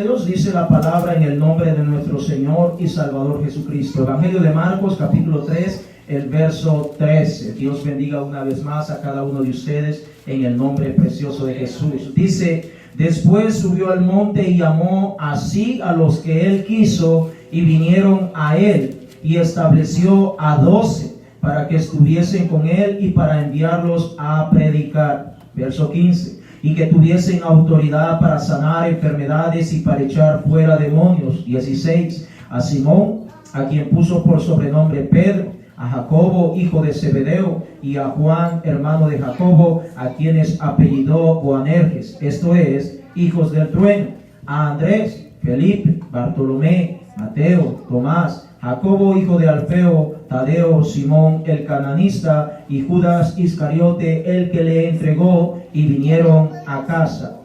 Dios dice la palabra en el nombre de nuestro Señor y Salvador Jesucristo. Evangelio de Marcos, capítulo 3, el verso 13. Dios bendiga una vez más a cada uno de ustedes en el nombre precioso de Jesús. Dice: después subió al monte y llamó así a los que él quiso, y vinieron a él, y estableció a 12 para que estuviesen con él y para enviarlos a predicar. Verso 15. Y que tuviesen autoridad para sanar enfermedades y para echar fuera demonios. 16. A Simón, a quien puso por sobrenombre Pedro, a Jacobo, hijo de Zebedeo, y a Juan, hermano de Jacobo, a quienes apellidó Boanerges, esto es, hijos del trueno, a Andrés, Felipe, Bartolomé, Mateo, Tomás, Jacobo, hijo de Alfeo, Tadeo, Simón el cananista, y Judas Iscariote, el que le entregó, y vinieron a casa.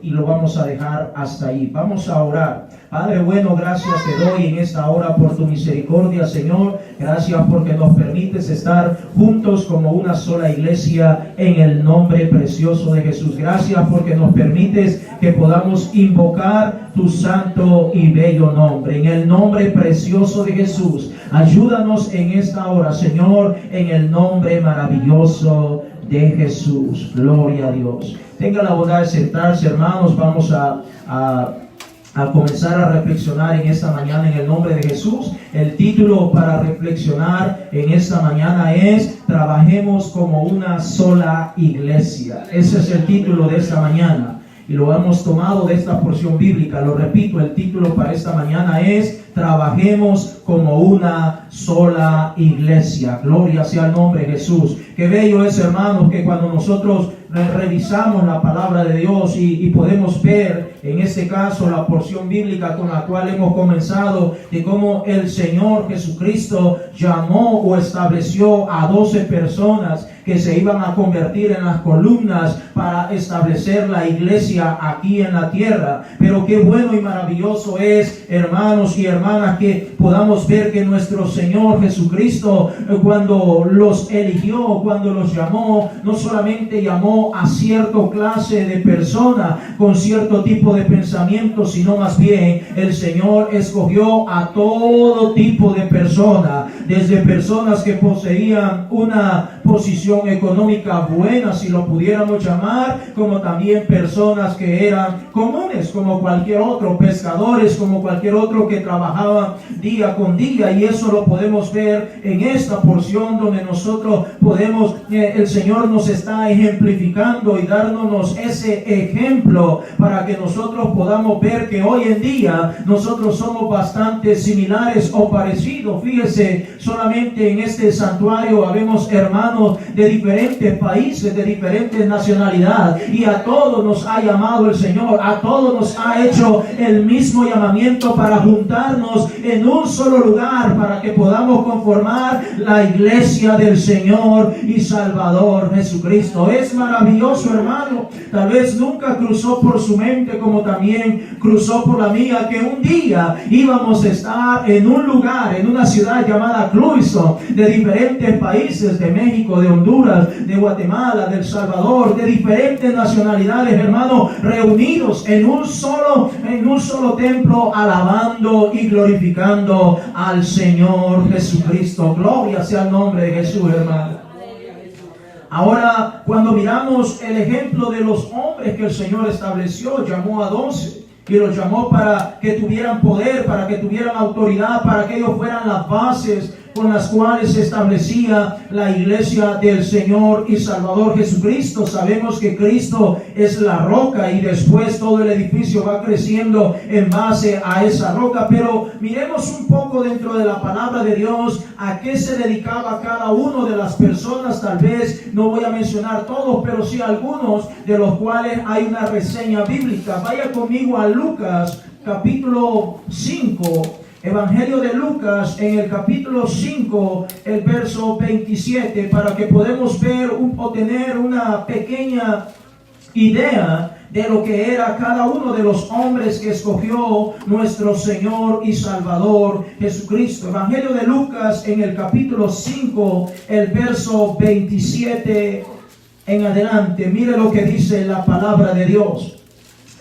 Y lo vamos a dejar hasta ahí. Vamos a orar. Padre bueno, gracias te doy en esta hora por tu misericordia, Señor. Gracias porque nos permites estar juntos como una sola iglesia en el nombre precioso de Jesús. Gracias porque nos permites que podamos invocar tu santo y bello nombre. En el nombre precioso de Jesús, ayúdanos en esta hora, Señor, en el nombre maravilloso de Jesús. Gloria a Dios. Tenga la bondad de sentarse, hermanos. Vamos a comenzar a reflexionar en esta mañana en el nombre de Jesús. El título para reflexionar en esta mañana es: trabajemos como una sola iglesia. Ese es el título de esta mañana. Y lo hemos tomado de esta porción bíblica. Lo repito, el título para esta mañana es: trabajemos como una sola iglesia. Gloria sea el nombre de Jesús. Qué bello es, hermanos, que cuando nosotros revisamos la palabra de Dios y podemos ver en este caso la porción bíblica con la cual hemos comenzado, de cómo el Señor Jesucristo llamó o estableció a 12 personas que se iban a convertir en las columnas para establecer la iglesia aquí en la tierra. Pero qué bueno y maravilloso es, hermanos y hermanas, que podamos ver que nuestro Señor Jesucristo, cuando los eligió, cuando los llamó, no solamente llamó a cierta clase de persona con cierto tipo de pensamiento, sino más bien el Señor escogió a todo tipo de personas, desde personas que poseían una posición económica buena, si lo pudiéramos llamar, como también personas que eran comunes como cualquier otro, pescadores como cualquier otro que trabajaban día con día. Y eso lo podemos ver en esta porción donde nosotros podemos, el Señor nos está ejemplificando y dándonos ese ejemplo para que nosotros podamos ver que hoy en día nosotros somos bastante similares o parecidos. Fíjese, solamente en este santuario habemos hermanos de diferentes países, de diferentes nacionalidades, y a todos nos ha llamado el Señor, a todos nos ha hecho el mismo llamamiento para juntarnos en un solo lugar para que podamos conformar la iglesia del Señor y Salvador Jesucristo. Es maravilloso, hermano. Tal vez nunca cruzó por su mente, como también cruzó por la mía, que un día íbamos a estar en un lugar, en una ciudad llamada Cloiston, de diferentes países, de México, de Honduras, de Guatemala, de El Salvador, de diferentes nacionalidades, hermanos, reunidos en un solo templo, alabando y glorificando al Señor Jesucristo. Gloria sea el nombre de Jesús, hermano. Ahora, cuando miramos el ejemplo de los hombres que el Señor estableció, llamó a 12 y los llamó para que tuvieran poder, para que tuvieran autoridad, para que ellos fueran las bases con las cuales se establecía la iglesia del Señor y Salvador Jesucristo. Sabemos que Cristo es la roca y después todo el edificio va creciendo en base a esa roca. Pero miremos un poco dentro de la palabra de Dios a qué se dedicaba cada uno de las personas. Tal vez no voy a mencionar todos, pero sí algunos de los cuales hay una reseña bíblica. Vaya conmigo a Lucas capítulo 5. Evangelio de Lucas, en el capítulo 5, el verso 27, para que podamos ver o tener una pequeña idea de lo que era cada uno de los hombres que escogió nuestro Señor y Salvador Jesucristo. Evangelio de Lucas, en el capítulo 5, el verso 27 en adelante. Mire lo que dice la palabra de Dios.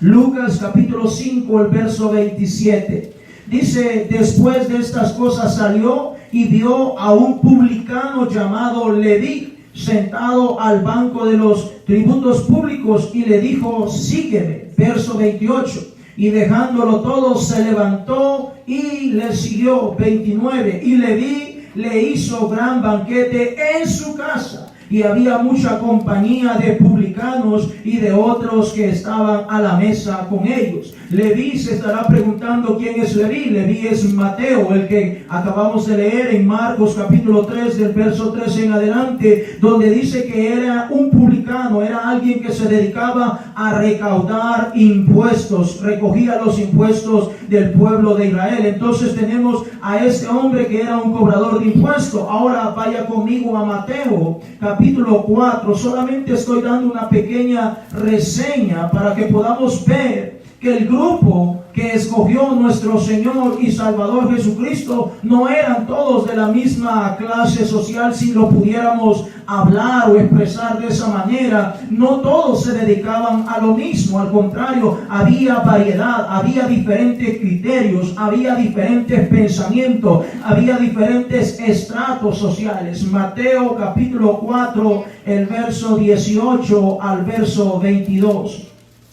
Lucas capítulo 5, el verso 27. Dice, después de estas cosas salió y vio a un publicano llamado Leví sentado al banco de los tributos públicos y le dijo, sígueme. Verso 28. Y dejándolo todo se levantó y le siguió. 29. Y Leví le hizo gran banquete en su casa. Y había mucha compañía de publicanos y de otros que estaban a la mesa con ellos. Leví se estará preguntando quién es Leví. Leví es Mateo, el que acabamos de leer en Marcos capítulo 3 del verso 13 en adelante, donde dice que era un publicano, era alguien que se dedicaba a recaudar impuestos, recogía los impuestos del pueblo de Israel. Entonces tenemos a este hombre que era un cobrador de impuestos. Ahora vaya conmigo a Mateo capítulo 4, solamente estoy dando una pequeña reseña para que podamos ver que el grupo que escogió nuestro Señor y Salvador Jesucristo no eran todos de la misma clase social, si lo pudiéramos hablar o expresar de esa manera. No todos se dedicaban a lo mismo, al contrario, había variedad, había diferentes criterios, había diferentes pensamientos, había diferentes estratos sociales. Mateo capítulo 4, el verso 18 al verso 22.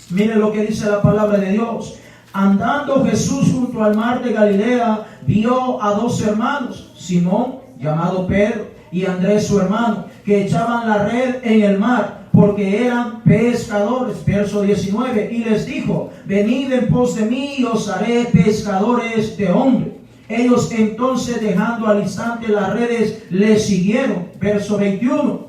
Miren lo que dice la palabra de Dios. Andando Jesús junto al mar de Galilea, vio a dos hermanos, Simón, llamado Pedro, y Andrés su hermano, que echaban la red en el mar, porque eran pescadores. Verso 19. Y les dijo, venid en pos de mí y os haré pescadores de hombres. Ellos entonces, dejando al instante las redes, le siguieron. Verso 21.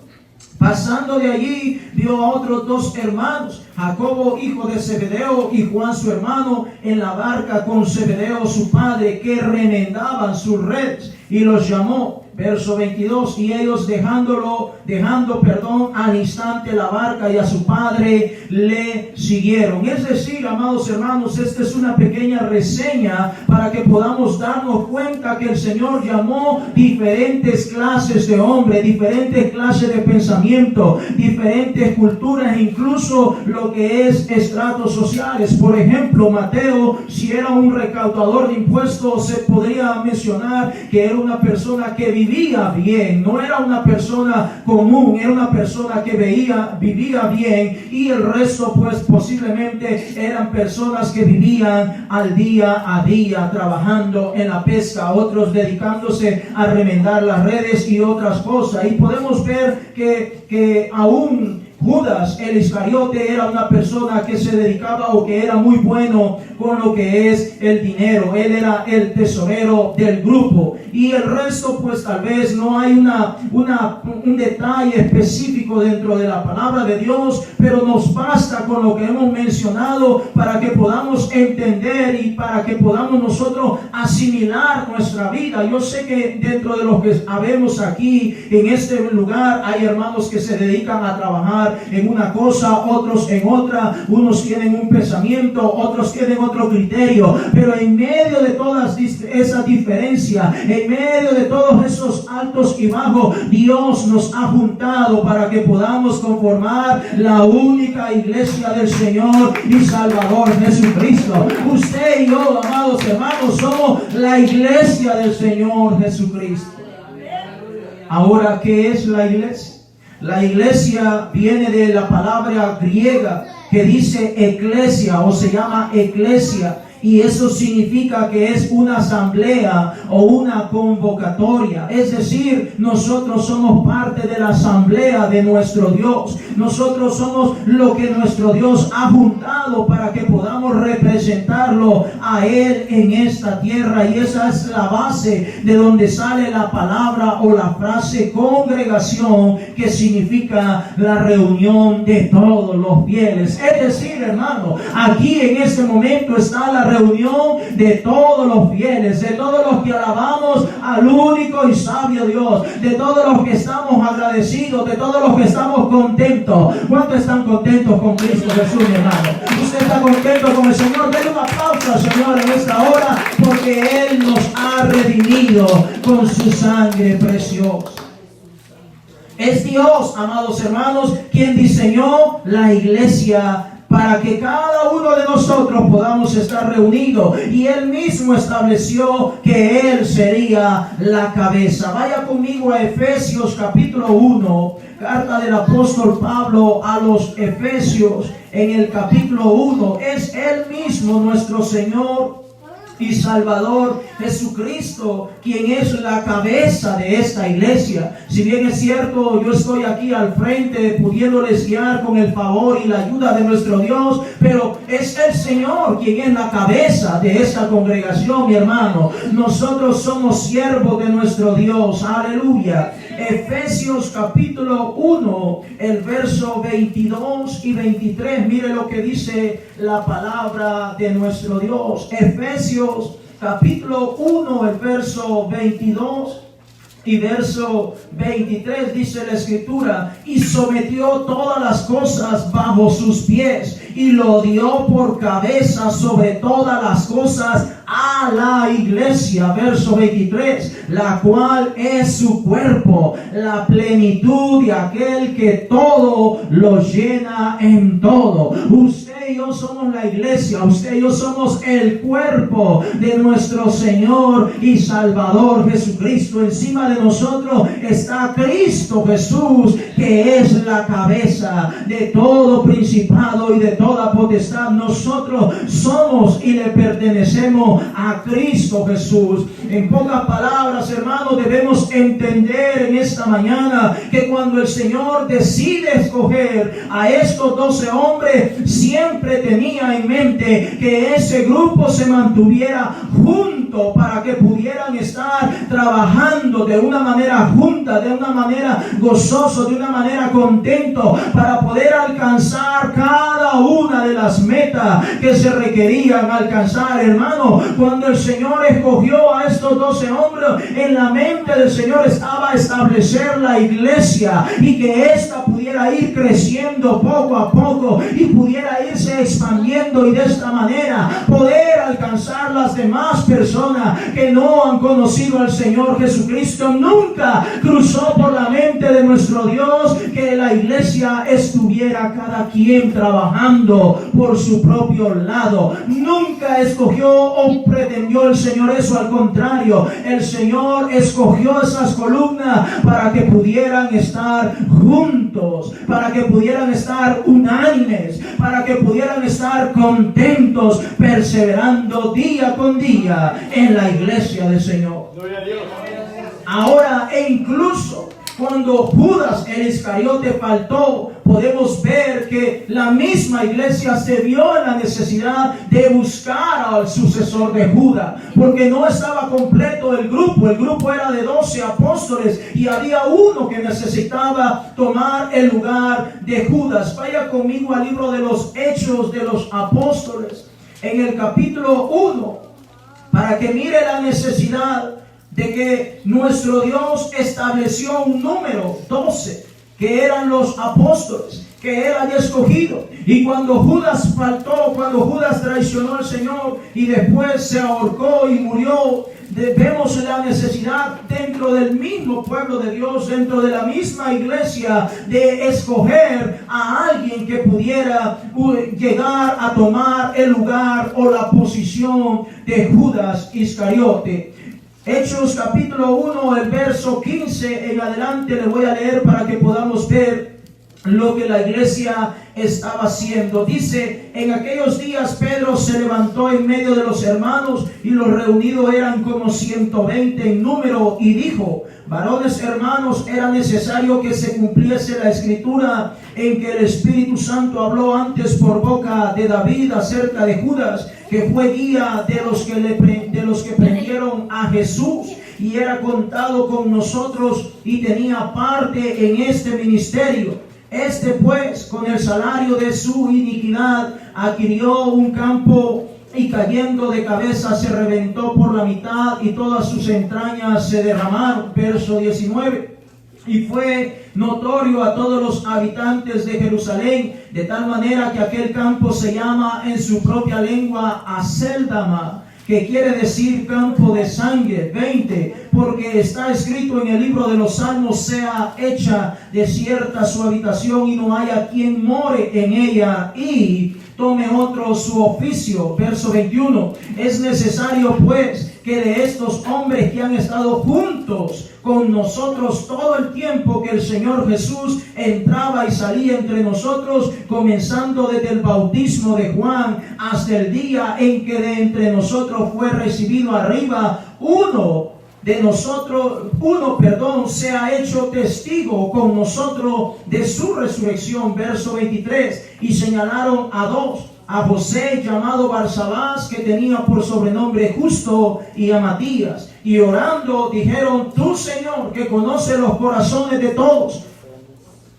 Pasando de allí, vio a otros dos hermanos, Jacobo hijo de Zebedeo y Juan su hermano, en la barca con Zebedeo su padre, que remendaban sus redes, y los llamó. Verso 22. Y ellos dejando al instante la barca y a su padre, le siguieron. Es decir, amados hermanos, esta es una pequeña reseña para que podamos darnos cuenta que el Señor llamó diferentes clases de hombres, diferentes clases de pensamiento, diferentes culturas, incluso lo que es estratos sociales. Por ejemplo, Mateo, si era un recaudador de impuestos, se podría mencionar que era una persona que vivía bien, no era una persona común, era una persona que vivía bien, y el resto pues posiblemente eran personas que vivían al día a día trabajando en la pesca, otros dedicándose a remendar las redes y otras cosas. Y podemos ver que aún Judas, el Iscariote, era una persona que se dedicaba o que era muy bueno con lo que es el dinero. Él era el tesorero del grupo. Y el resto, pues tal vez no hay un detalle específico dentro de la palabra de Dios, pero nos basta con lo que hemos mencionado para que podamos entender y para que podamos nosotros asimilar nuestra vida. Yo sé que dentro de los que habemos aquí, en este lugar, hay hermanos que se dedican a trabajar en una cosa, otros en otra, unos tienen un pensamiento, otros tienen otro criterio, pero en medio de todas esas diferencias, en medio de todos esos altos y bajos, Dios nos ha juntado para que podamos conformar la única iglesia del Señor y Salvador Jesucristo. Usted y yo, amados hermanos, somos la iglesia del Señor Jesucristo. Ahora, ¿qué es la iglesia? La iglesia viene de la palabra griega que dice eclesia, o se llama eclesia, y eso significa que es una asamblea o una convocatoria. Es decir, nosotros somos parte de la asamblea de nuestro Dios. Nosotros somos lo que nuestro Dios ha juntado para que podamos representarlo a Él en esta tierra. Y esa es la base de donde sale la palabra o la frase congregación, que significa la reunión de todos los fieles. Es decir, hermano, aquí en este momento está la reunión de todos los fieles, de todos los que alabamos al único y sabio Dios, de todos los que estamos agradecidos, de todos los que estamos contentos. ¿Cuántos están contentos con Cristo Jesús, mi hermano? ¿Usted está contento con el Señor? Denle un aplauso al Señor en esta hora, porque Él nos ha redimido con su sangre preciosa. Es Dios, amados hermanos, quien diseñó la iglesia para que cada uno de nosotros podamos estar reunidos. Y Él mismo estableció que Él sería la cabeza. Vaya conmigo a Efesios capítulo 1, carta del apóstol Pablo a los Efesios en el capítulo 1. Es Él mismo nuestro Señor y Salvador Jesucristo quien es la cabeza de esta iglesia. Si bien es cierto, yo estoy aquí al frente pudiéndoles guiar con el favor y la ayuda de nuestro Dios, pero es el Señor quien es la cabeza de esta congregación, mi hermano. Nosotros somos siervos de nuestro Dios. Aleluya. Efesios capítulo 1, el verso 22 y 23. Mire lo que dice la palabra de nuestro Dios. Efesios capítulo 1, el verso 22 y verso 23 dice la escritura: y sometió todas las cosas bajo sus pies y lo dio por cabeza sobre todas las cosas a la iglesia. Verso 23, la cual es su cuerpo, la plenitud de aquel que todo lo llena en todo. Usted y yo somos la iglesia, usted y yo somos el cuerpo de nuestro Señor y Salvador Jesucristo. Encima de nosotros está Cristo Jesús, que es la cabeza de todo principado y de toda potestad. Nosotros somos y le pertenecemos a Cristo Jesús. En pocas palabras, hermanos, debemos entender en esta mañana que cuando el Señor decide escoger a estos 12 hombres, siempre tenía en mente que ese grupo se mantuviera junto para que pudieran estar trabajando de una manera junta, de una manera gozoso, de una manera contento, para poder alcanzar cada una de las metas que se requerían alcanzar. Hermano, cuando el Señor escogió a estos 12 hombres, en la mente del Señor estaba establecer la iglesia y que ésta pudiera ir creciendo poco a poco y pudiera irse expandiendo, y de esta manera poder alcanzar las demás personas que no han conocido al Señor Jesucristo. Nunca cruzó por la mente de nuestro Dios que la iglesia estuviera cada quien trabajando por su propio lado. Nunca escogió o pretendió el Señor eso. Al contrario, el Señor escogió esas columnas para que pudieran estar juntos, para que pudieran estar unánimes, para que pudieran estar contentos, perseverando día con día en la iglesia del Señor. Gloria a Dios. Ahora, e incluso cuando Judas el Iscariote faltó, podemos ver que la misma iglesia se vio en la necesidad de buscar al sucesor de Judas, porque no estaba completo el grupo. El grupo era de 12 apóstoles y había uno que necesitaba tomar el lugar de Judas. Vaya conmigo al libro de los Hechos de los Apóstoles, en el capítulo 1, para que mire la necesidad de que nuestro Dios estableció un número 12, que eran los apóstoles que Él había escogido. Y cuando Judas faltó, cuando Judas traicionó al Señor y después se ahorcó y murió, vemos la necesidad dentro del mismo pueblo de Dios, dentro de la misma iglesia, de escoger a alguien que pudiera llegar a tomar el lugar o la posición de Judas Iscariote. Hechos capítulo 1, el verso 15 en adelante, le voy a leer para que podamos ver lo que la iglesia estaba haciendo. Dice: en aquellos días Pedro se levantó en medio de los hermanos, y los reunidos eran como 120 en número, y dijo: varones hermanos, era necesario que se cumpliese la escritura en que el Espíritu Santo habló antes por boca de David acerca de Judas, que fue guía de los que prendieron a Jesús, y era contado con nosotros y tenía parte en este ministerio. Este pues, con el salario de su iniquidad, adquirió un campo, y cayendo de cabeza se reventó por la mitad, y todas sus entrañas se derramaron. Verso 19. Y fue notorio a todos los habitantes de Jerusalén, de tal manera que aquel campo se llama en su propia lengua Aceldama, que quiere decir campo de sangre. 20, porque está escrito en el libro de los Salmos: sea hecha desierta su habitación y no haya quien more en ella. Y tome otro su oficio. Verso 21, es necesario pues que de estos hombres que han estado juntos con nosotros todo el tiempo que el Señor Jesús entraba y salía entre nosotros, comenzando desde el bautismo de Juan hasta el día en que de entre nosotros fue recibido arriba, uno se ha hecho testigo con nosotros de su resurrección. Verso 23, y señalaron a dos, a José llamado Barsabás, que tenía por sobrenombre Justo, y a Matías, y orando dijeron: tú, Señor, que conoces los corazones de todos,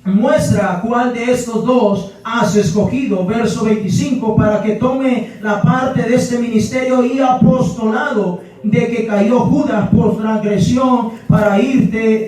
muestra cuál de estos dos has escogido. Verso 25, para que tome la parte de este ministerio y apostolado de que cayó Judas por transgresión, para irse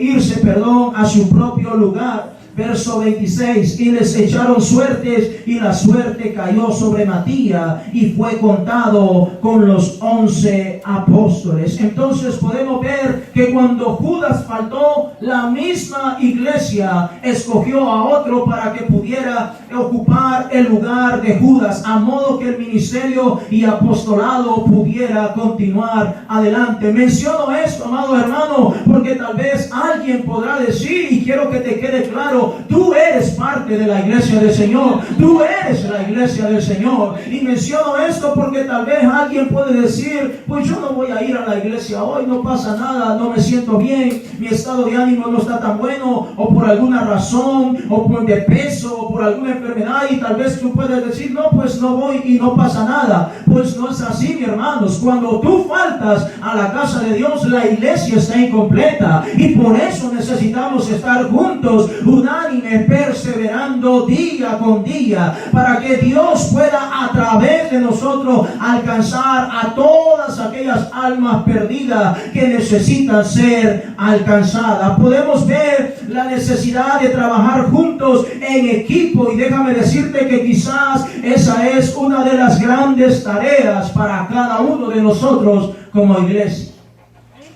a su propio lugar. Verso 26, y les echaron suertes, y la suerte cayó sobre Matías, y fue contado con los 11 apóstoles. Entonces podemos ver que cuando Judas faltó, la misma iglesia escogió a otro para que pudiera ocupar el lugar de Judas, a modo que el ministerio y apostolado pudiera continuar adelante. Menciono esto, amado hermano, porque tal vez alguien podrá decir, y quiero que te quede claro, tú eres parte de la iglesia del Señor, tú eres la iglesia del Señor. Y menciono esto porque tal vez alguien puede decir: pues yo no voy a ir a la iglesia hoy, no pasa nada, no me siento bien, mi estado de ánimo no está tan bueno, o por alguna razón, o por de peso, o por alguna enfermedad, y tal vez tú puedes decir: no, pues no voy y no pasa nada. Pues no es así, mi hermanos. Cuando tú faltas a la casa de Dios, la iglesia está incompleta, y por eso necesitamos estar juntos, unánime, perseverando día con día, para que Dios pueda a través de nosotros alcanzar a todas aquellas almas perdidas que necesitan ser alcanzadas. Podemos ver la necesidad de trabajar juntos en equipo, y déjame decirte que quizás esa es una de las grandes tareas para cada uno de nosotros como iglesia.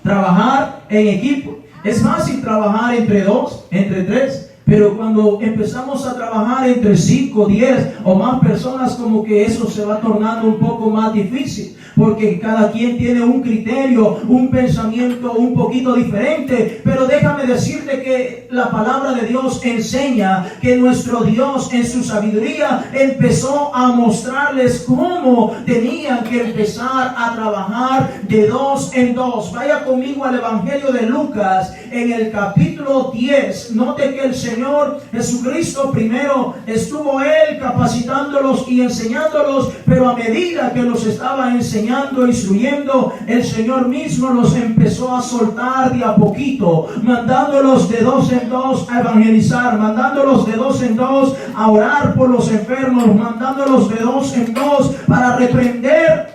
Trabajar en equipo. Es fácil trabajar entre dos, entre tres, pero cuando empezamos a trabajar entre 5, 10 o más personas, como que eso se va tornando un poco más difícil, porque cada quien tiene un criterio, un pensamiento un poquito diferente. Pero déjame decirte que la palabra de Dios enseña que nuestro Dios en su sabiduría empezó a mostrarles cómo tenían que empezar a trabajar de dos en dos. Vaya conmigo al Evangelio de Lucas en el capítulo 10. Note que el Señor Jesucristo primero estuvo Él capacitándolos y enseñándolos, pero a medida que los estaba enseñando, instruyendo, el Señor mismo los empezó a soltar de a poquito, mandándolos de dos en dos a evangelizar, mandándolos de dos en dos a orar por los enfermos, mandándolos de dos en dos para reprender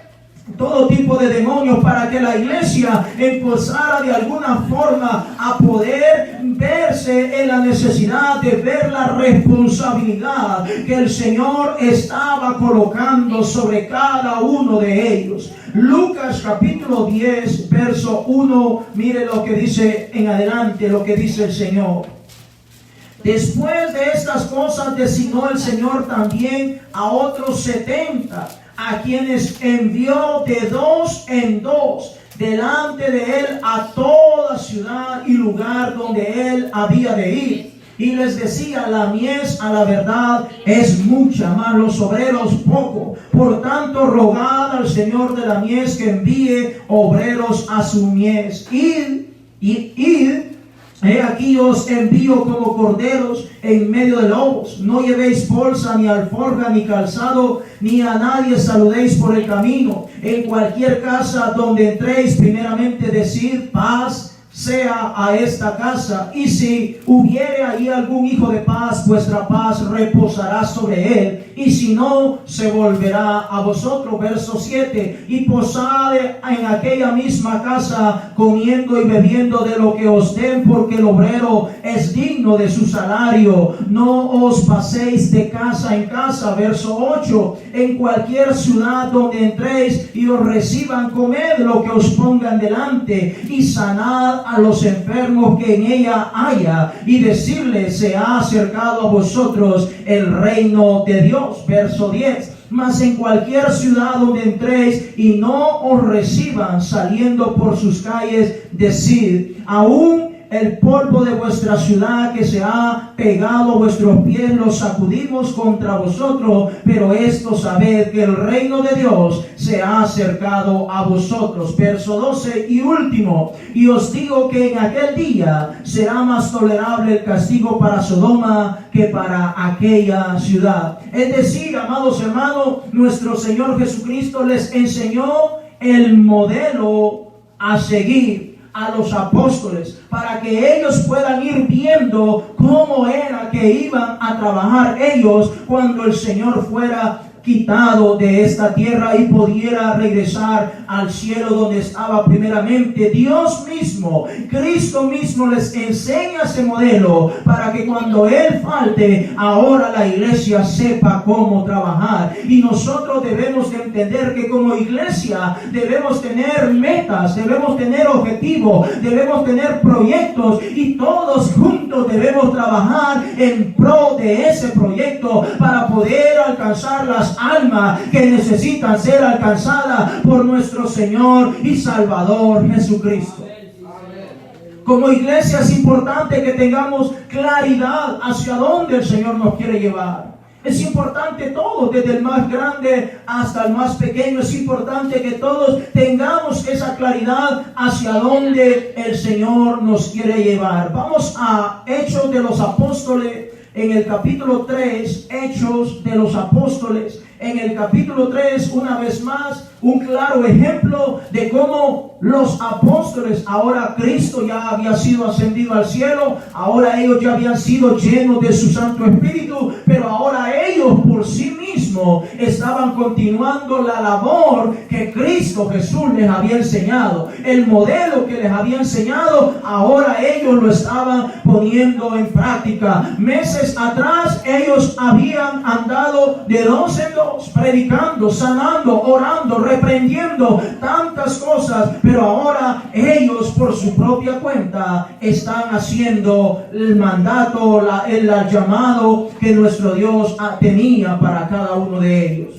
todo tipo de demonios, para que la iglesia empezara de alguna forma a poder verse en la necesidad de ver la responsabilidad que el Señor estaba colocando sobre cada uno de ellos. Lucas capítulo 10, verso 1, mire lo que dice en adelante, lo que dice el Señor. Después de estas cosas designó el Señor también a otros 70, a quienes envió de dos en dos delante de él a toda ciudad y lugar donde él había de ir. Y les decía: la mies a la verdad es mucha, mas los obreros poco. Por tanto, rogad al Señor de la mies que envíe obreros a su mies. Id, he aquí os envío como corderos en medio de lobos. No llevéis bolsa, ni alforja, ni calzado, ni a nadie saludéis por el camino. En cualquier casa donde entréis, primeramente decid: paz sea a esta casa. Y si hubiere allí algún hijo de paz, vuestra paz reposará sobre él, y si no, se volverá a vosotros. Verso 7. Y posad en aquella misma casa, comiendo y bebiendo de lo que os den, porque el obrero es digno de su salario. No os paséis de casa en casa. Verso 8. En cualquier ciudad donde entréis y os reciban, comed lo que os pongan delante, y sanad a los enfermos que en ella haya, y decirles: se ha acercado a vosotros el reino de Dios. Verso 10. Mas en cualquier ciudad donde entréis y no os reciban saliendo por sus calles, decid, aún el polvo de vuestra ciudad que se ha pegado a vuestros pies lo sacudimos contra vosotros, pero esto sabed que el reino de Dios se ha acercado a vosotros. Verso 12 y último, y os digo que en aquel día será más tolerable el castigo para Sodoma que para aquella ciudad. Es decir, amados hermanos, nuestro Señor Jesucristo les enseñó el modelo a seguir a los apóstoles, para que ellos puedan ir viendo cómo era que iban a trabajar ellos cuando el Señor fuera quitado de esta tierra y pudiera regresar al cielo donde estaba primeramente. Dios mismo, Cristo mismo les enseña ese modelo para que cuando Él falte, ahora la iglesia sepa cómo trabajar. Y nosotros debemos de entender que como iglesia debemos tener metas, debemos tener objetivos, debemos tener proyectos, y todos juntos debemos trabajar en pro de ese proyecto para poder alcanzar las almas que necesitan ser alcanzadas por nuestro Señor y Salvador Jesucristo. Como iglesia es importante que tengamos claridad hacia dónde el Señor nos quiere llevar. Es importante todo, desde el más grande hasta el más pequeño. Es importante que todos tengamos esa claridad hacia dónde el Señor nos quiere llevar. Vamos a Hechos de los Apóstoles en el capítulo 3, Hechos de los Apóstoles. En el capítulo 3, una vez más, un claro ejemplo de cómo los apóstoles, ahora Cristo ya había sido ascendido al cielo, ahora ellos ya habían sido llenos de su Santo Espíritu, pero ahora ellos por sí mismos estaban continuando la labor que Cristo Jesús les había enseñado. El modelo que les había enseñado, ahora ellos lo estaban poniendo en práctica. Meses atrás ellos habían andado de 2 en 2, predicando, sanando, orando, reprendiendo tantas cosas, pero ahora ellos por su propia cuenta están haciendo el mandato, el llamado que nuestro Dios tenía para cada uno de ellos.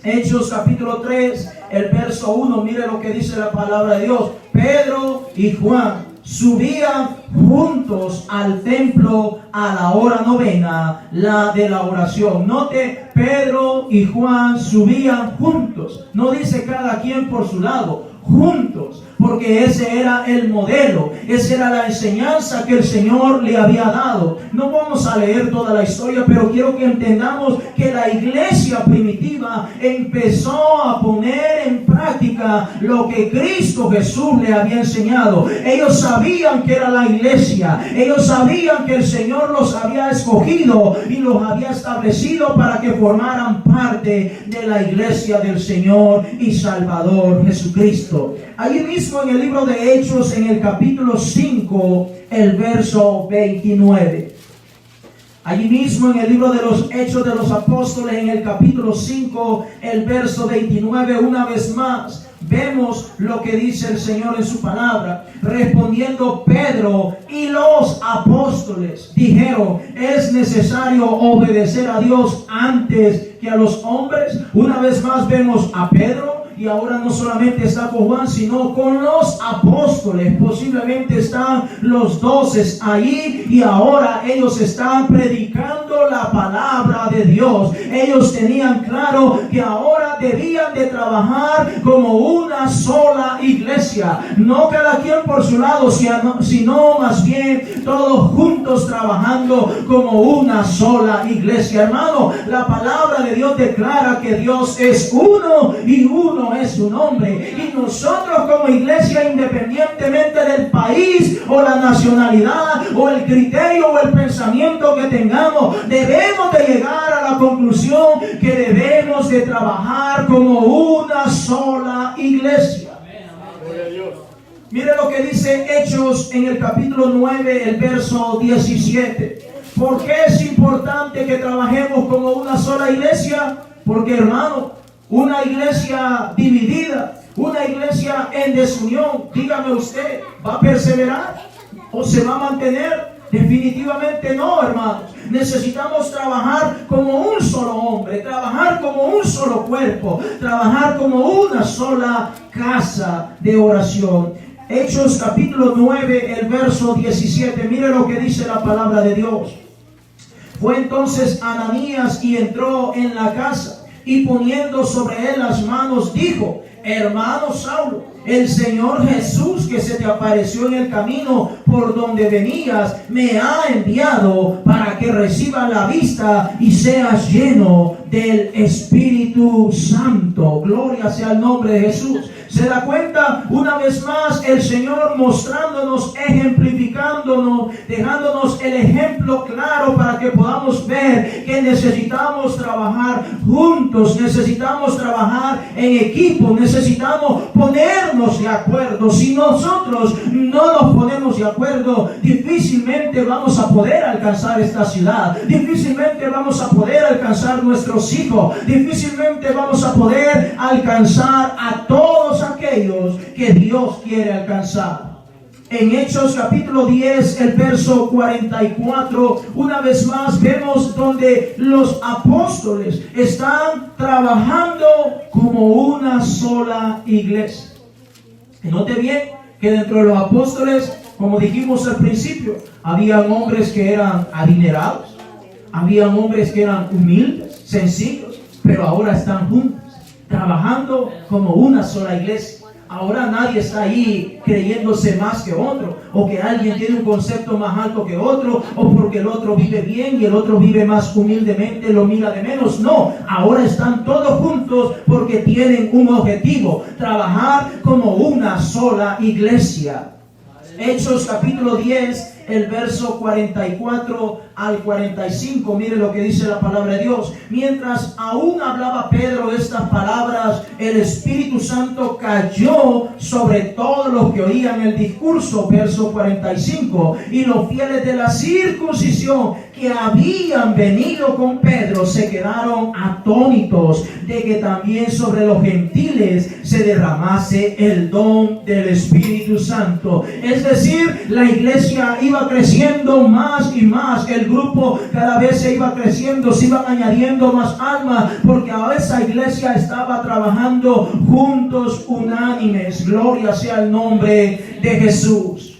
Hechos capítulo 3, el verso 1, mire lo que dice la palabra de Dios. Pedro y Juan subían juntos al templo a la hora novena, la de la oración. Note, Pedro y Juan subían juntos. No dice cada quien por su lado, juntos, porque ese era el modelo, esa era la enseñanza que el Señor le había dado. No vamos a leer toda la historia, pero quiero que entendamos que la iglesia primitiva empezó a poner en práctica lo que Cristo Jesús le había enseñado. Ellos sabían que era la iglesia, ellos sabían que el Señor los había escogido y los había establecido para que formaran parte de la iglesia del Señor y Salvador Jesucristo. Allí mismo en el libro de Hechos, en el capítulo 5, el verso 29. Allí mismo en el libro de los Hechos de los Apóstoles, en el capítulo 5, el verso 29, una vez más, vemos lo que dice el Señor en su palabra. Respondiendo Pedro y los apóstoles dijeron: ¿es necesario obedecer a Dios antes que a los hombres? Una vez más vemos a Pedro, y ahora no solamente está con Juan, sino con los apóstoles. Posiblemente están los 12 allí, y ahora ellos están predicando la palabra de Dios. Ellos tenían claro que ahora debían de trabajar como una sola iglesia, no cada quien por su lado, sino más bien todos juntos trabajando como una sola iglesia. Hermano, la palabra de Dios declara que Dios es uno y uno es su nombre, y nosotros como iglesia, independientemente del país o la nacionalidad o el criterio o el pensamiento que tengamos, debemos de llegar a la conclusión que debemos de trabajar como una sola iglesia. Mire lo que dice Hechos en el capítulo 9, el verso 17. ¿Por qué es importante que trabajemos como una sola iglesia? Porque, hermano, una iglesia dividida, una iglesia en desunión, dígame usted, ¿va a perseverar o se va a mantener? Definitivamente no, hermanos. Necesitamos trabajar como un solo hombre, trabajar como un solo cuerpo, trabajar como una sola casa de oración. Hechos capítulo 9, el verso 17. Mire lo que dice la palabra de Dios. Fue entonces Ananías y entró en la casa, y poniendo sobre él las manos, dijo: hermano Saulo, el Señor Jesús, que se te apareció en el camino por donde venías, me ha enviado para que recibas la vista y seas lleno del Espíritu Santo. Gloria sea el nombre de Jesús. Se da cuenta una vez más el Señor mostrándonos, ejemplificándonos, dejándonos el ejemplo claro para que podamos ver que necesitamos trabajar juntos, necesitamos trabajar en equipo, necesitamos ponernos de acuerdo. Si nosotros no nos ponemos de acuerdo, difícilmente vamos a poder alcanzar esta ciudad, difícilmente vamos a poder alcanzar nuestros hijos, difícilmente vamos a poder alcanzar a todos aquellos que Dios quiere alcanzar. En Hechos capítulo 10, el verso 44, una vez más vemos donde los apóstoles están trabajando como una sola iglesia. Y note bien que dentro de los apóstoles, como dijimos al principio, habían hombres que eran adinerados, habían hombres que eran humildes, sencillos, pero ahora están juntos, trabajando como una sola iglesia. Ahora nadie está ahí creyéndose más que otro, o que alguien tiene un concepto más alto que otro, o porque el otro vive bien y el otro vive más humildemente, lo mira de menos. No, ahora están todos juntos porque tienen un objetivo: trabajar como una sola iglesia. Hechos capítulo 10, el verso 44 al 45, mire lo que dice la palabra de Dios. Mientras aún hablaba Pedro estas palabras, el Espíritu Santo cayó sobre todos los que oían el discurso. Verso 45. Y los fieles de la circuncisión que habían venido con Pedro se quedaron atónitos de que también sobre los gentiles se derramase el don del Espíritu Santo. Es decir, la iglesia iba creciendo más y más, el grupo cada vez se iba creciendo, se iban añadiendo más almas, porque a esa iglesia estaba trabajando juntos, unánimes. Gloria sea el nombre de Jesús.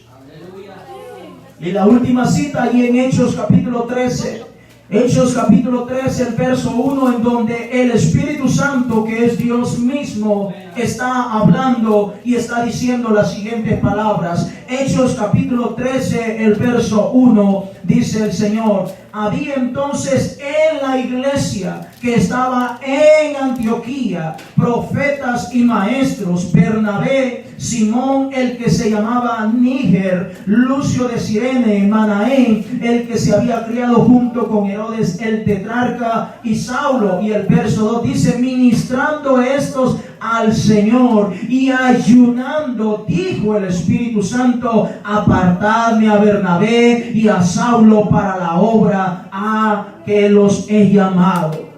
Y la última cita allí en Hechos capítulo 13. Hechos capítulo 13, el verso 1, en donde el Espíritu Santo, que es Dios mismo, está hablando y está diciendo las siguientes palabras. Hechos capítulo 13, el verso 1, dice el Señor: había entonces en la iglesia que estaba en Antioquía profetas y maestros: Bernabé, Simón el que se llamaba Níger, Lucio de Cirene, Manaén el que se había criado junto con Herodes el tetrarca, y Saulo. Y el verso 2 dice: ministrando estos al Señor y ayunando, dijo el Espíritu Santo: apartadme a Bernabé y a Saulo para la obra a que los he llamado.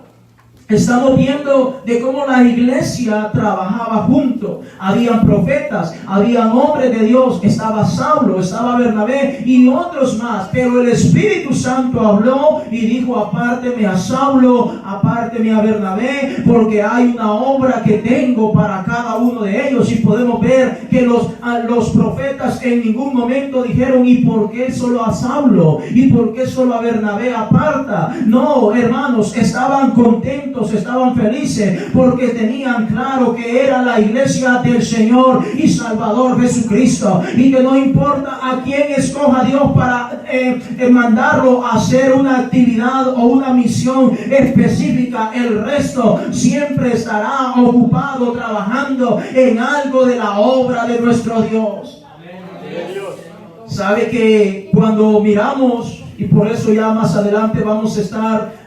Estamos viendo de cómo la iglesia trabajaba junto. Habían profetas, habían hombres de Dios, estaba Saulo, estaba Bernabé y otros más. Pero el Espíritu Santo habló y dijo: apárteme a Saulo, apárteme a Bernabé, porque hay una obra que tengo para cada uno de ellos. Y podemos ver que los profetas en ningún momento dijeron: ¿y por qué solo a Saulo? ¿Y por qué solo a Bernabé aparta? No, hermanos, estaban contentos, estaban felices, porque tenían claro que era la iglesia del Señor y Salvador Jesucristo, y que no importa a quién escoja Dios para mandarlo a hacer una actividad o una misión específica, el resto siempre estará ocupado trabajando en algo de la obra de nuestro Dios. Sabe que cuando miramos, y por eso ya más adelante vamos a estar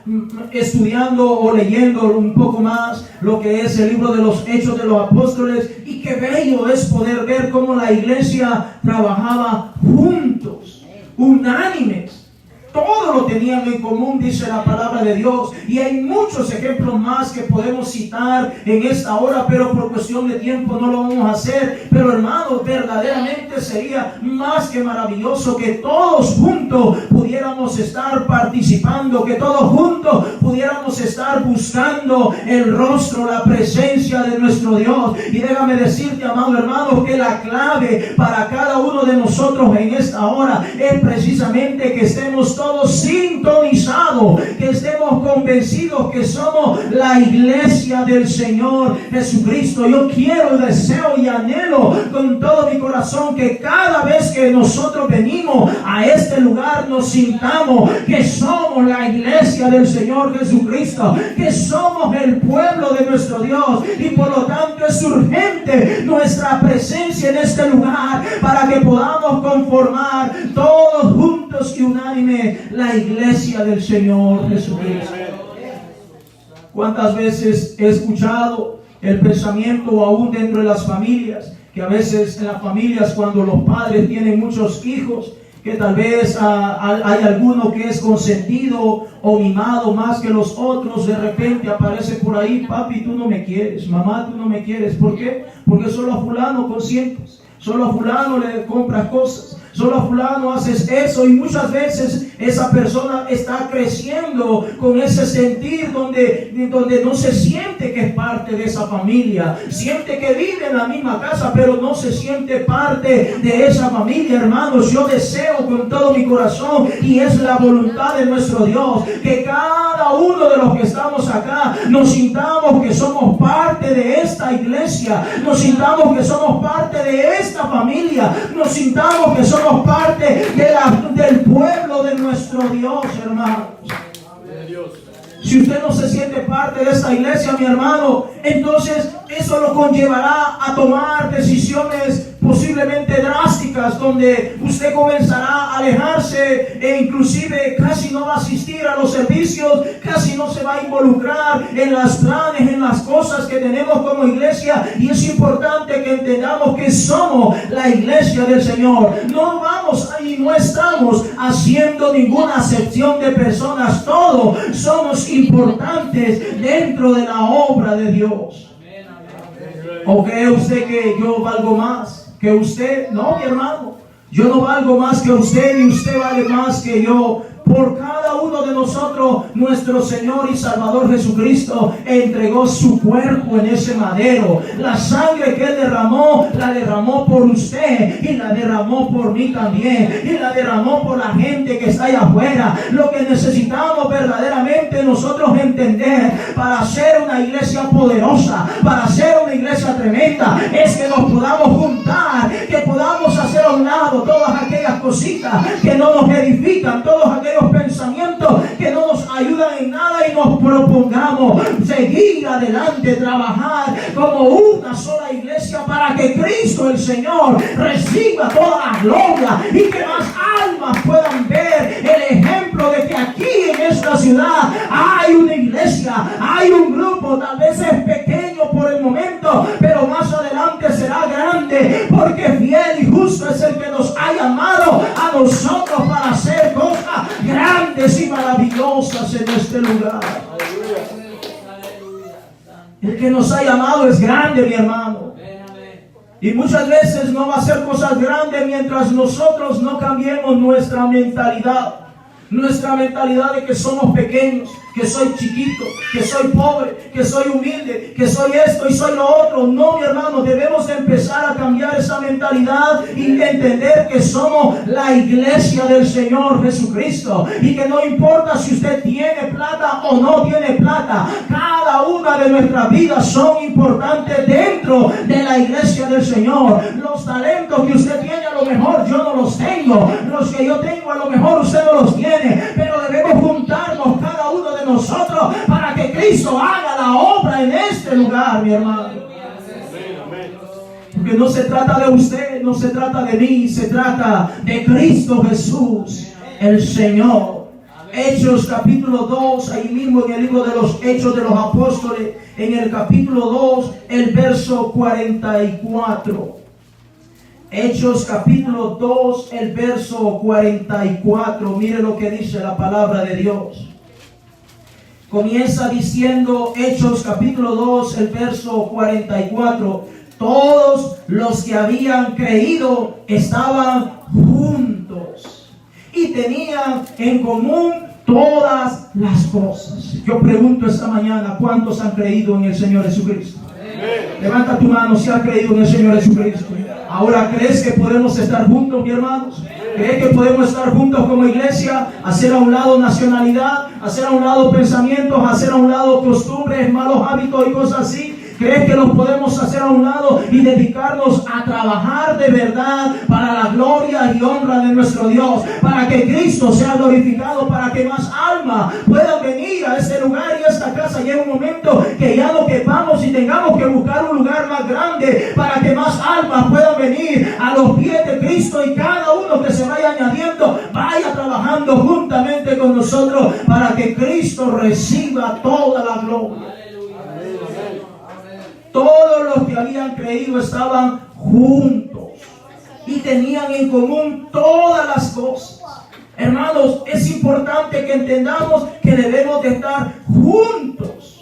estudiando o leyendo un poco más lo que es el libro de los Hechos de los Apóstoles, y qué bello es poder ver cómo la iglesia trabajaba juntos, unánimes. todo lo tenían en común, dice la palabra de Dios. Y hay muchos ejemplos más que podemos citar en esta hora, pero por cuestión de tiempo no lo vamos a hacer. Pero hermanos, verdaderamente sería más que maravilloso que todos juntos pudiéramos estar participando, que todos juntos pudiéramos estar buscando el rostro, la presencia de nuestro Dios. Y déjame decirte, amado hermano, que la clave para cada uno de nosotros en esta hora es precisamente que estemos todos sintonizados, que estemos convencidos que somos la iglesia del Señor Jesucristo. Yo quiero, deseo y anhelo con todo mi corazón que cada vez que nosotros venimos a este lugar nos sintamos que somos la iglesia del Señor Jesucristo, que somos el pueblo de nuestro Dios, y por lo tanto es urgente nuestra presencia en este lugar para que podamos conformar todos juntos y unánime la iglesia del Señor Jesucristo. ¿Cuántas veces he escuchado el pensamiento aún dentro de las familias, que a veces en las familias, cuando los padres tienen muchos hijos, que tal vez hay alguno que es consentido o mimado más que los otros, de repente aparece por ahí: papi, tú no me quieres, mamá, tú no me quieres? ¿Por qué? Porque solo a fulano consientes, solo a fulano le compras cosas, solo a fulano haces eso. Y muchas veces esa persona está creciendo con ese sentir donde no se siente que es parte de esa familia, siente que vive en la misma casa, pero no se siente parte de esa familia. Hermanos, yo deseo con todo mi corazón, y es la voluntad de nuestro Dios, que cada uno de los que estamos acá nos sintamos que somos parte de esta iglesia, nos sintamos que somos parte de esta familia, nos sintamos que somos parte del pueblo de nuestro Dios, hermanos. Si usted no se siente parte de esta iglesia, mi hermano, entonces eso lo conllevará a tomar decisiones posiblemente drásticas, donde usted comenzará a alejarse e inclusive casi no va a asistir a los servicios, casi no se va a involucrar en las planes, en las cosas que tenemos como iglesia. Y es importante que entendamos que somos la iglesia del Señor. No vamos y no estamos haciendo ninguna acepción de personas. Todos somos importantes dentro de la obra de Dios. ¿O cree usted que yo valgo más que usted? No, mi hermano, yo no valgo más que usted, ni usted vale más que yo. Por cada uno de nosotros, nuestro Señor y Salvador Jesucristo entregó su cuerpo en ese madero. La sangre que Él derramó, la derramó por usted, y la derramó por mí también, y la derramó por la gente que está allá afuera. Lo que necesitamos verdaderamente nosotros entender para ser una iglesia poderosa, para ser una iglesia tremenda, es que nos podamos juntar, que podamos hacer a un lado todas aquellas cositas que no nos edifican, todos aquellos pensamientos que no nos ayudan en nada, y nos propongamos seguir adelante, trabajar como una sola iglesia para que Cristo el Señor reciba toda la gloria, y que más almas puedan ver el ejemplo de que aquí en esta ciudad hay una iglesia, hay un grupo. Tal vez es pequeño por el momento, pero más adelante será grande, porque fiel y justo es el que nos ha llamado a nosotros para hacer cosas grandes y maravillosas en este lugar. El que nos ha llamado es grande, mi hermano. Y muchas veces no va a hacer cosas grandes mientras nosotros no cambiemos nuestra mentalidad. Nuestra mentalidad de que somos pequeños, que soy chiquito, que soy pobre, que soy humilde, que soy esto y soy lo otro. No, mi hermano, debemos de empezar a cambiar esa mentalidad y entender que somos la iglesia del Señor Jesucristo, y que no importa si usted tiene plata o no tiene plata, cada una de nuestras vidas son importantes dentro de la iglesia del Señor. Los talentos que usted tiene, a lo mejor yo no los tengo, los que yo tengo a lo mejor usted no los tiene, pero debemos juntarnos cada uno de nosotros para que Cristo haga la obra en este lugar, mi hermano. Porque no se trata de usted, no se trata de mí, se trata de Cristo Jesús, el Señor. Hechos capítulo 2, ahí mismo en el libro de los Hechos de los Hechos capítulo 2, el verso 44. Mire lo que dice la palabra de Dios. Comienza diciendo Hechos capítulo 2, el verso 44. Todos los que habían creído estaban juntos y tenían en común todas las cosas. Yo pregunto esta mañana, ¿cuántos han creído en el Señor Jesucristo? Levanta tu mano si has creído en el Señor Jesucristo. Ahora, ¿crees que podemos estar juntos, mi hermanos? ¿Crees que podemos estar juntos como iglesia? Hacer a un lado nacionalidad, hacer a un lado pensamientos, hacer a un lado costumbres, malos hábitos y cosas así. ¿Crees que los podemos hacer a un lado y dedicarnos a trabajar de verdad para la gloria y honra de nuestro Dios? Para que Cristo sea glorificado, para que más almas puedan venir a este lugar y a esta casa. Llega un momento que ya no quepamos y tengamos que buscar un lugar más grande para que más almas puedan venir a los pies de Cristo, y cada uno que se vaya añadiendo vaya trabajando juntamente con nosotros para que Cristo reciba toda la gloria. Todos los que habían creído estaban juntos y tenían en común todas las cosas. Hermanos, es importante que entendamos que debemos de estar juntos.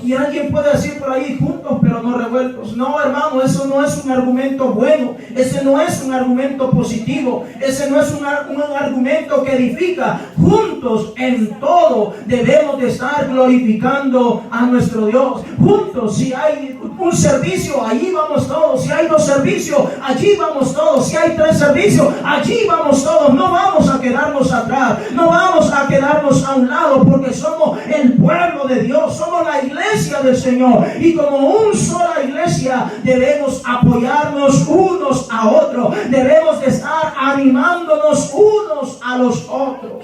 Y alguien puede decir por ahí, juntos pero no revueltos. No, hermano, eso no es un argumento bueno. Ese no es un argumento positivo. Ese no es un argumento que edifica. Juntos en todo debemos de estar glorificando a nuestro Dios. Juntos, si hay un servicio, allí vamos todos. Si hay 2 servicios, allí vamos todos. Si hay 3 servicios, allí vamos todos. No vamos a quedarnos atrás. No vamos a quedarnos a un lado, porque somos el pueblo de Dios. Somos la iglesia del Señor, y como una sola iglesia debemos apoyarnos unos a otros, debemos de estar animándonos unos a los otros.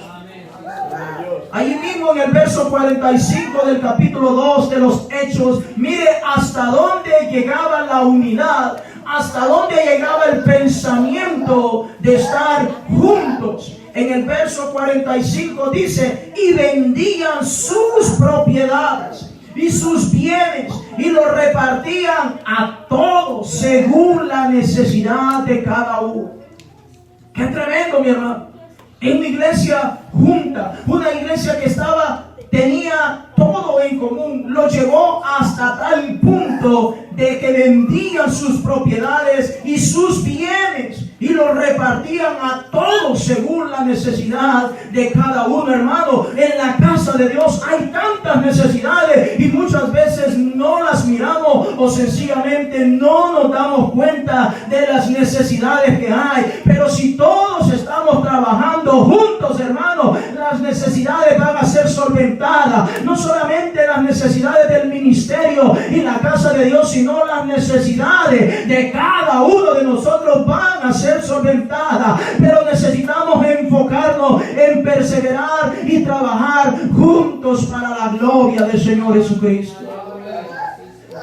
Ahí mismo en el verso 45 del capítulo 2 de los Hechos, mire hasta dónde llegaba la unidad, hasta dónde llegaba el pensamiento de estar juntos. En el verso 45 dice, y vendían sus propiedades y sus bienes y los repartían a todos según la necesidad de cada uno. Qué tremendo, mi hermano. En una iglesia junta, una iglesia que tenía todo en común, lo llevó hasta tal punto de que vendían sus propiedades y sus bienes y los repartían a todos según la necesidad de cada uno. Hermano, en la casa de Dios hay tantas necesidades y muchas veces no las miramos o sencillamente no nos damos cuenta de las necesidades que hay. Pero si todos estamos trabajando juntos, hermano, las necesidades van a ser solventadas. No solamente las necesidades del ministerio y la casa de Dios, sino las necesidades de cada uno de nosotros van a ser solventadas. Pero necesitamos enfocarnos en perseverar y trabajar juntos para la gloria del Señor Jesucristo.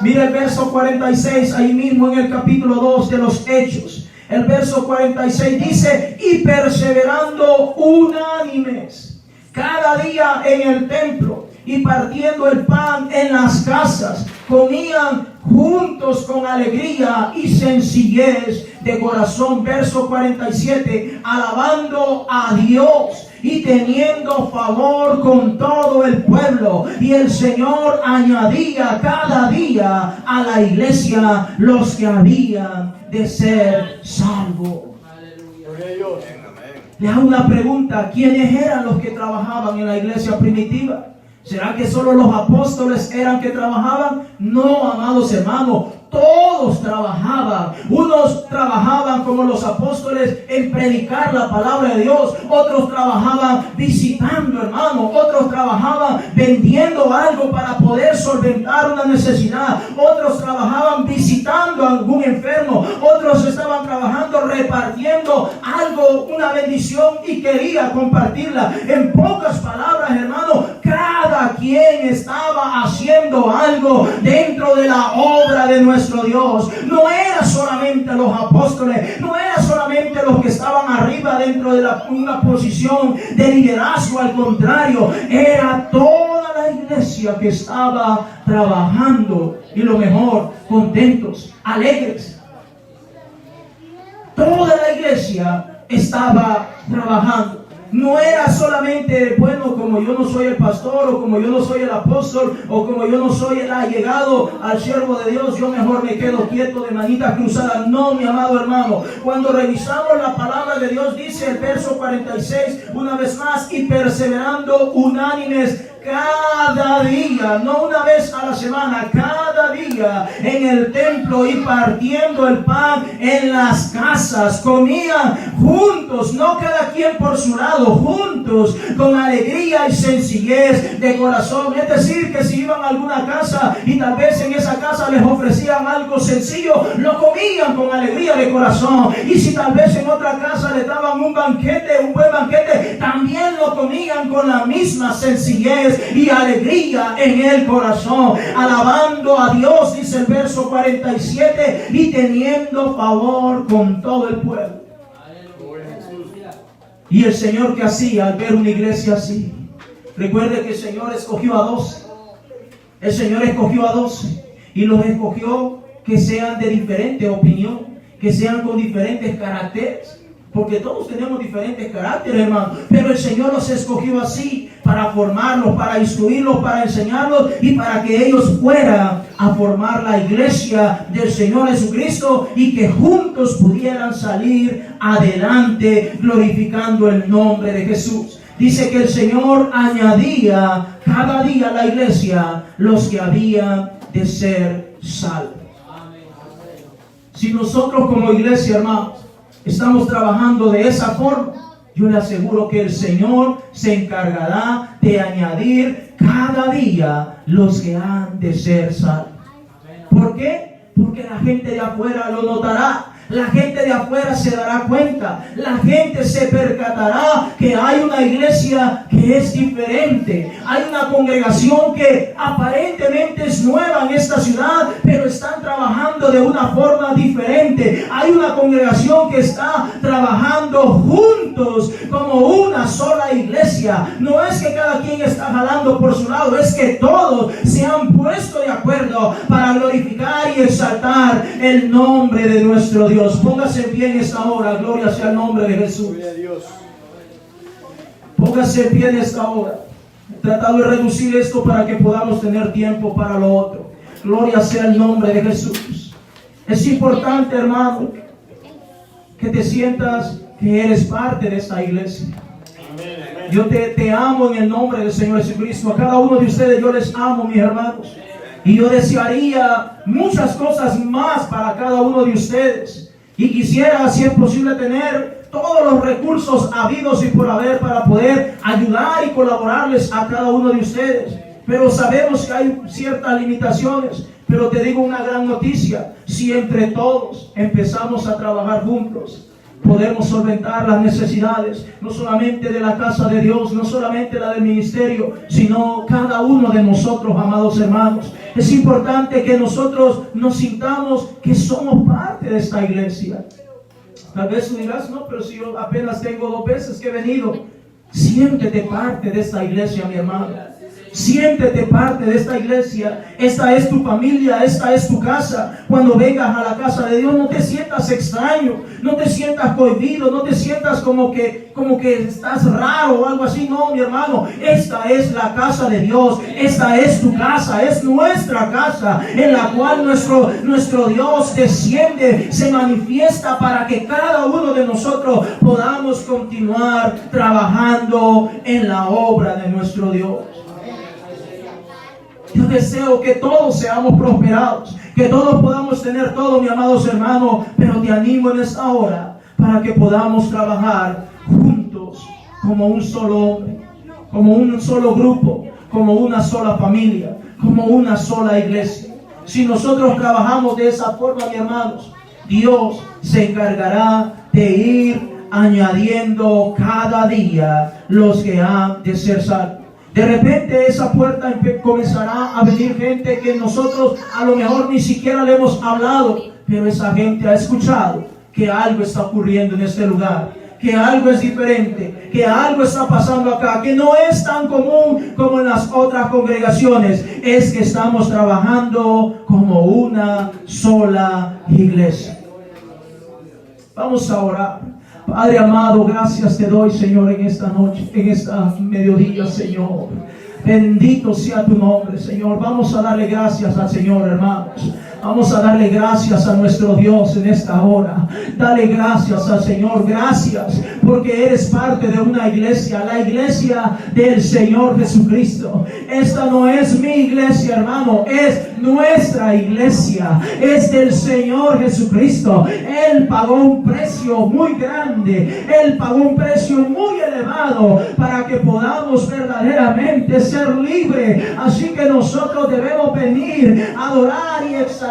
Mira el verso 46 ahí mismo en el capítulo 2 de los Hechos. El verso 46 dice, y perseverando unánimes cada día en el templo y partiendo el pan en las casas, comían juntos con alegría y sencillez de corazón. Verso 47, alabando a Dios y teniendo favor con todo el pueblo. Y el Señor añadía cada día a la iglesia los que habían de ser salvos. Le hago una pregunta, ¿quiénes eran los que trabajaban en la iglesia primitiva? ¿Será que solo los apóstoles eran que trabajaban? No, amados hermanos, todos trabajaban. Unos trabajaban como los apóstoles en predicar la palabra de Dios. Otros trabajaban visitando, hermanos. Otros trabajaban vendiendo algo para poder solventar una necesidad. Otros trabajaban visitando a algún enfermo. Otros estaban trabajando repartiendo algo, una bendición, y quería compartirla. En pocas palabras, hermanos, cada quien estaba haciendo algo dentro de la obra de nuestro Dios. No era solamente los apóstoles, no era solamente los que estaban arriba dentro de una posición de liderazgo. Al contrario, era toda la iglesia que estaba trabajando, y lo mejor, contentos, alegres. Toda la iglesia estaba trabajando. No era solamente, bueno, como yo no soy el pastor, o como yo no soy el apóstol, o como yo no soy el allegado al siervo de Dios, yo mejor me quedo quieto de manitas cruzadas. No, mi amado hermano, cuando revisamos la palabra de Dios, dice el verso 46, una vez más, y perseverando unánimes cada día, no una vez a la semana, cada día en el templo y partiendo el pan en las casas, comían juntos, no cada quien por su lado, juntos, con alegría y sencillez de corazón. Es decir, que si iban a alguna casa y tal vez en esa casa les ofrecían algo sencillo, lo comían con alegría de corazón. Y si tal vez en otra casa les daban un banquete, un buen banquete, también lo comían con la misma sencillez y alegría en el corazón, alabando a Dios, dice el verso 47, y teniendo favor con todo el pueblo. Y el Señor, que hacía al ver una iglesia así, recuerde que el Señor escogió a 12. El Señor escogió a 12 y los escogió que sean de diferente opinión, que sean con diferentes caracteres. Porque todos tenemos diferentes caracteres, hermano. Pero el Señor los escogió así, para formarlos, para instruirlos, para enseñarlos, y para que ellos fueran a formar la iglesia del Señor Jesucristo, y que juntos pudieran salir adelante glorificando el nombre de Jesús. Dice que el Señor añadía cada día a la iglesia los que habían de ser salvos. Si nosotros como iglesia, hermanos, estamos trabajando de esa forma, yo le aseguro que el Señor se encargará de añadir cada día los que han de ser salvos. ¿Por qué? Porque la gente de afuera lo notará. La gente de afuera se dará cuenta. La gente se percatará que hay una iglesia que es diferente. Hay una congregación que aparentemente es nueva en esta ciudad, pero están trabajando de una forma diferente. Hay una congregación que está trabajando juntos como una sola iglesia. No es que cada quien está jalando por su lado, es que todos se han puesto de acuerdo para glorificar y exaltar el nombre de nuestro Dios. Póngase en pie en esta hora, gloria sea el nombre de Jesús. Póngase en pie en esta hora. He tratado de reducir esto para que podamos tener tiempo para lo otro. Gloria sea el nombre de Jesús. Es importante, hermano, que te sientas que eres parte de esta iglesia. Yo te amo en el nombre del Señor Jesucristo. A cada uno de ustedes yo les amo, mis hermanos. Y yo desearía muchas cosas más para cada uno de ustedes. Y quisiera, si es posible, tener todos los recursos habidos y por haber para poder ayudar y colaborarles a cada uno de ustedes. Pero sabemos que hay ciertas limitaciones. Pero te digo una gran noticia: si entre todos empezamos a trabajar juntos, podemos solventar las necesidades, no solamente de la casa de Dios, no solamente la del ministerio, sino cada uno de nosotros, amados hermanos. Es importante que nosotros nos sintamos que somos parte de esta iglesia. Tal vez tú dirás, no, pero si yo apenas tengo 2 veces que he venido. Siéntete parte de esta iglesia, mi hermano. Siéntete parte de esta iglesia. Esta es tu familia, esta es tu casa. Cuando vengas a la casa de Dios, no te sientas extraño, no te sientas cohibido, no te sientas como que estás raro o algo así. No, mi hermano, esta es la casa de Dios. Esta es tu casa, es nuestra casa, en la cual nuestro Dios desciende, se manifiesta para que cada uno de nosotros podamos continuar trabajando en la obra de nuestro Dios. Yo deseo que todos seamos prosperados, que todos podamos tener todo, mis amados hermanos, pero te animo en esta hora para que podamos trabajar juntos como un solo hombre, como un solo grupo, como una sola familia, como una sola iglesia. Si nosotros trabajamos de esa forma, mis hermanos, Dios se encargará de ir añadiendo cada día los que han de ser salvos. De repente esa puerta comenzará a venir gente que nosotros a lo mejor ni siquiera le hemos hablado, pero esa gente ha escuchado que algo está ocurriendo en este lugar, que algo es diferente, que algo está pasando acá, que no es tan común como en las otras congregaciones. Es que estamos trabajando como una sola iglesia. Vamos a orar. Padre amado, gracias te doy, Señor, en esta noche, en esta mediodía, Señor. Bendito sea tu nombre, Señor. Vamos a darle gracias al Señor, hermanos. Vamos a darle gracias a nuestro Dios en esta hora. Dale gracias al Señor. Gracias porque eres parte de una iglesia, la iglesia del Señor Jesucristo. Esta no es mi iglesia, hermano, es nuestra iglesia. Es del Señor Jesucristo. Él pagó un precio muy grande. Él pagó un precio muy elevado para que podamos verdaderamente ser libres. Así que nosotros debemos venir a adorar y exaltar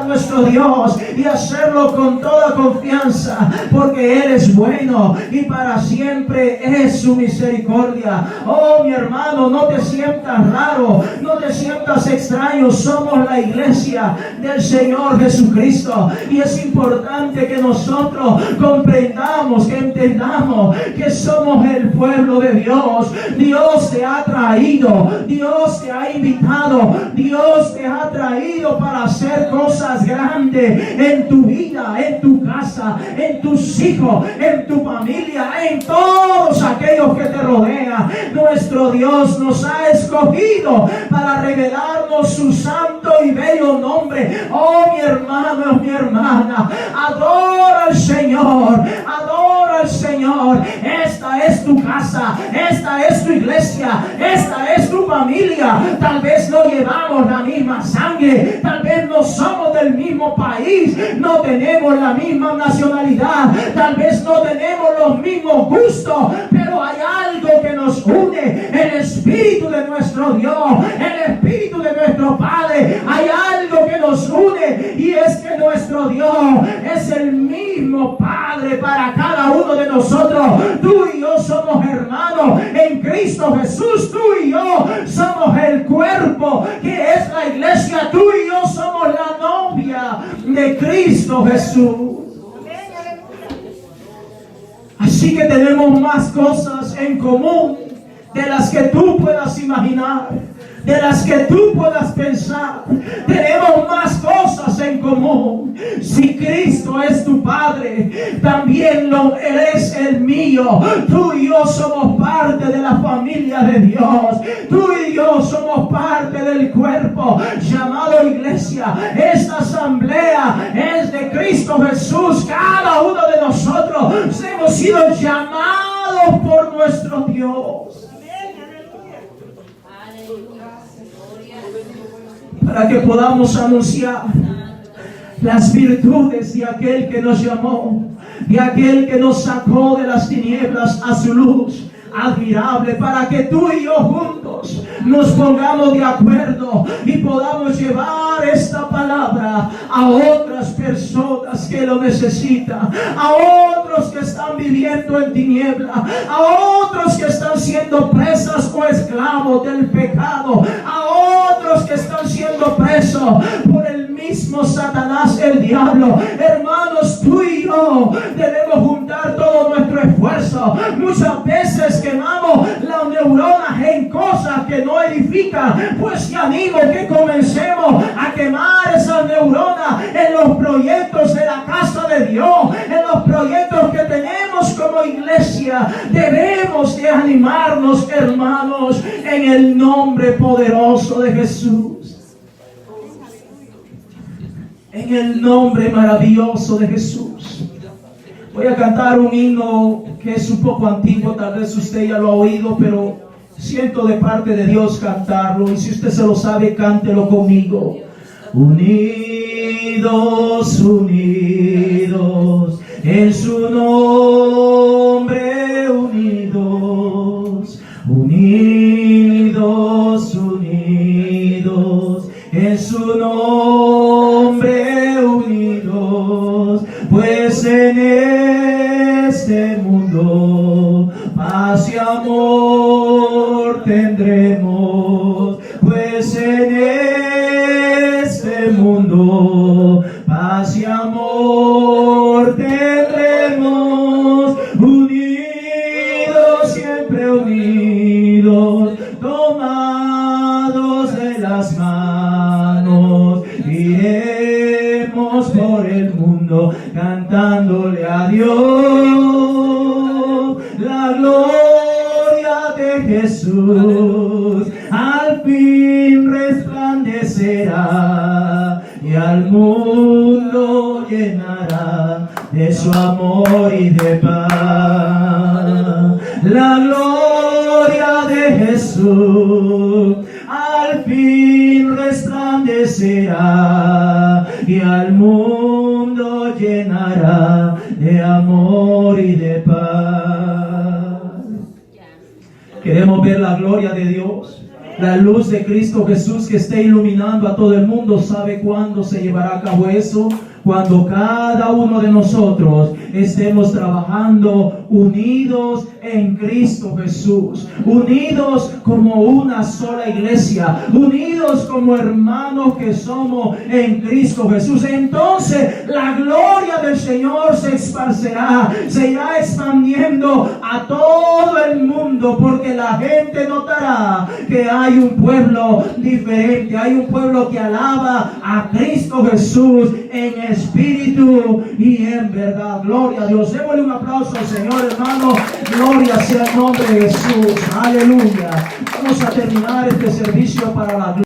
a nuestro Dios y hacerlo con toda confianza, porque Él es bueno y para siempre es su misericordia. Oh, mi hermano, no te sientas raro, no te sientas extraño. Somos la iglesia del Señor Jesucristo y es importante que nosotros comprendamos, que entendamos que somos el pueblo de Dios. Dios te ha traído, Dios te ha invitado, Dios te ha traído para hacer cosas grandes en tu vida, en tu casa, en tus hijos, en tu familia, en todos aquellos que te rodean. Nuestro Dios nos ha escogido para revelarnos su santo y bello nombre. Oh, mi hermano, mi hermana, adora al Señor, adora al Señor. Esta es tu casa, esta es tu iglesia, esta es tu familia. Tal vez no llevamos la misma sangre, tal vez no somos del mismo país, no tenemos la misma nacionalidad, tal vez no tenemos los mismos gustos, pero hay algo que nos une: el Espíritu de nuestro Dios, el Espíritu de nuestro Padre. Hay algo que nos une y es que nuestro Dios es el mismo Padre para cada uno de nosotros. Tú y yo somos hermanos en Cristo Jesús. Tú y yo somos el cuerpo que es la iglesia. Tú y yo somos la novia de Cristo Jesús. Así que tenemos más cosas en común de las que tú puedas imaginar, de las que tú puedas pensar. Tenemos más cosas en común. Si Cristo es tu Padre, también Él es el mío. Tú y yo somos parte de la familia de Dios. Tú y yo somos parte del cuerpo llamado iglesia. Esta asamblea es de Cristo Jesús. Cada uno de nosotros hemos sido llamados por nuestro Dios para que podamos anunciar las virtudes de aquel que nos llamó, de aquel que nos sacó de las tinieblas a su luz admirable, para que tú y yo juntos nos pongamos de acuerdo y podamos llevar esta palabra a otras personas que lo necesitan, a otros que están viviendo en tiniebla, a otros que están siendo presas o esclavos del pecado, a otros que están siendo presos por el mismo Satanás, el diablo. Hermanos, tú y yo debemos juntar todo nuestro esfuerzo. Muchas veces quemamos las neuronas en cosas que no edifican. Pues te animo que comencemos a quemar esas neuronas en los proyectos de la casa de Dios, en los proyectos que tenemos como iglesia. Debemos de animarnos, hermanos, en el nombre poderoso de Jesús. En el nombre maravilloso de Jesús. Voy a cantar un himno que es un poco antiguo, tal vez usted ya lo ha oído, pero siento de parte de Dios cantarlo. Y si usted se lo sabe, cántelo conmigo. Unidos, unidos, en su nombre, unidos, unidos, unidos, en su nombre, unidos, pues en este mundo paz y amor tendremos, pues en este mundo paz y amor tendremos, unidos, siempre unidos, tomados de las manos, iremos por el mundo mundo, cantándole a Dios la gloria de Jesús. Al fin resplandecerá y al mundo llenará de su amor y de paz. La gloria de Jesús al fin resplandecerá y al mundo llenará de amor y de paz. Queremos ver la gloria de Dios. La luz de Cristo Jesús que esté iluminando a todo el mundo. ¿Sabe cuándo se llevará a cabo eso? Cuando cada uno de nosotros estemos trabajando unidos en Cristo Jesús, unidos como una sola iglesia, unidos como hermanos que somos en Cristo Jesús. Entonces la gloria del Señor se esparcerá, se irá expandiendo a todo el mundo, porque la gente notará que hay un pueblo diferente, hay un pueblo que alaba a Cristo Jesús en espíritu y en verdad. Gloria a Dios. Démosle un aplauso al Señor, hermano. Gloria sea el nombre de Jesús. Aleluya. Vamos a terminar este servicio para la gloria.